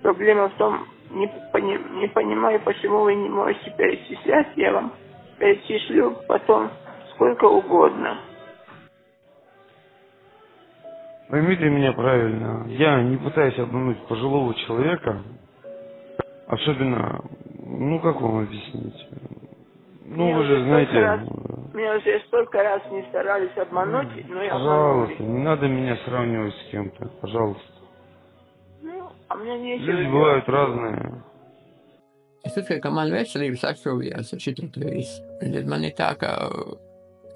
Проблема в том, не понимаю, почему вы не можете перечислять. Я вам перечислю потом сколько угодно. Поймите меня правильно, я не пытаюсь обмануть пожилого человека, особенно, как вам объяснить? Вы же знаете... Меня уже столько раз не старались обмануть, но я обманули. Пожалуйста, не надо меня сравнивать с кем-то, пожалуйста. А мне нечего. Люди bывают разные. Es uzskatu, ka man veselības atšķūvījās ar šito visu. Man ir tā, ka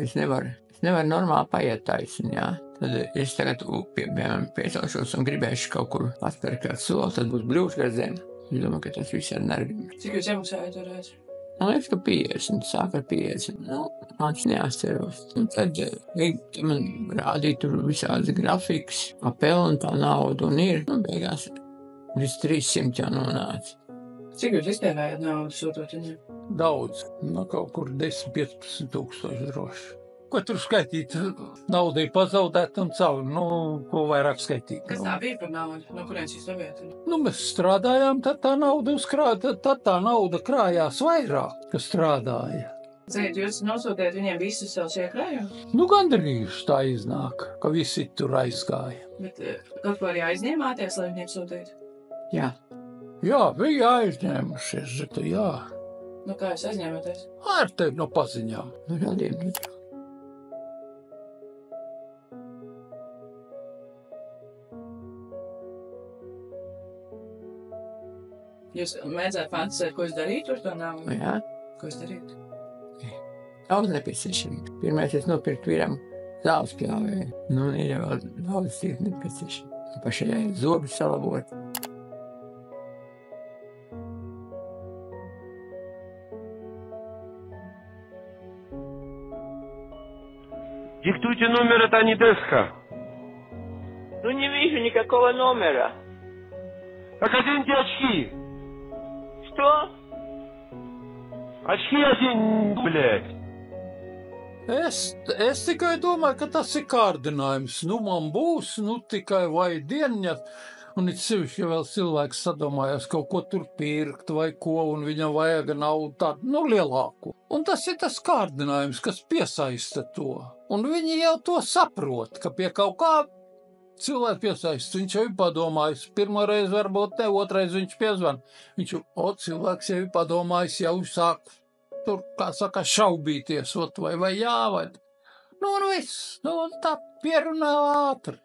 es nevaru normāli paiet taisni, jā. Tad es tagad, piemēram, piecelšos un gribēšu kaut kur atspērt kādu soli, tad būs bļūšgardziena. Es domāju, ka tas viss ir nervīgi. Cik jūs iemaksājat toreiz? Man liekas, ka 50, sāk ar 50. Māc neatceros. Un tad man rādīja tur visādas grafikas, kā pelna tā nauda un ir. Beigās līdz 300 jau nonāca. Cik jūs iztērējat naudu sūtot viņiem? Daudz. Kaut kur 10-15 tūkstoši droši. Ko tur skaitīt? Nauda ir pazaudēta un cauri. Ko vairāk skaitīt? Kas tā bija par naudu? No kurienes jūs saviet? Mēs strādājām, tad tā nauda krājās vairāk, kas strādāja. Ziniet, jūs nosūtiet viņiem visus savus iekrājumus? Gandrīz tā iznāk, ka visi tur aizgāja. Bet kaut ko arī aizņēmāties, lai viņiem sūtītu? Jā. Jā, bija aizņēmušies, jā. Kā jūs aizņēmaties? Ar tevi no paziņām. Radiem. Jūs mēdzētu fantasēt, ko jūs darītu ar to naudu? Jā. Ko jūs darītu? Daudz nepieciešamību. Pirmais es nopirktu vīram zāles pļāvēju. Ir jau vēl daudz citu nepieciešamību. Pašai zobi salabot. Диктуйте номер, это Анидеска. Не вижу никакого номера. Так оденьте очки. Что? Очки одень, блядь. Es tikai domāju, ka tas ir kārdinājums. Man būs, tikai vai dieniņa, un it sevišķi, ja vēl cilvēks sadomājās kaut ko tur pirkt vai ko, un viņam vajag naudu tādu, lielāku. Un tas ir tas kārdinājums, kas piesaista to. Un viņi jau to saprot, ka pie kaut kā cilvēks piesaista. Viņš jau ir padomājis, pirmoreiz varbūt ne, otrais viņš piezvan. Cilvēks jau ir padomājis, jau sāk tur, kā saka, šaubīties, vai jā, vai. Un viss, tā pierunā ātri.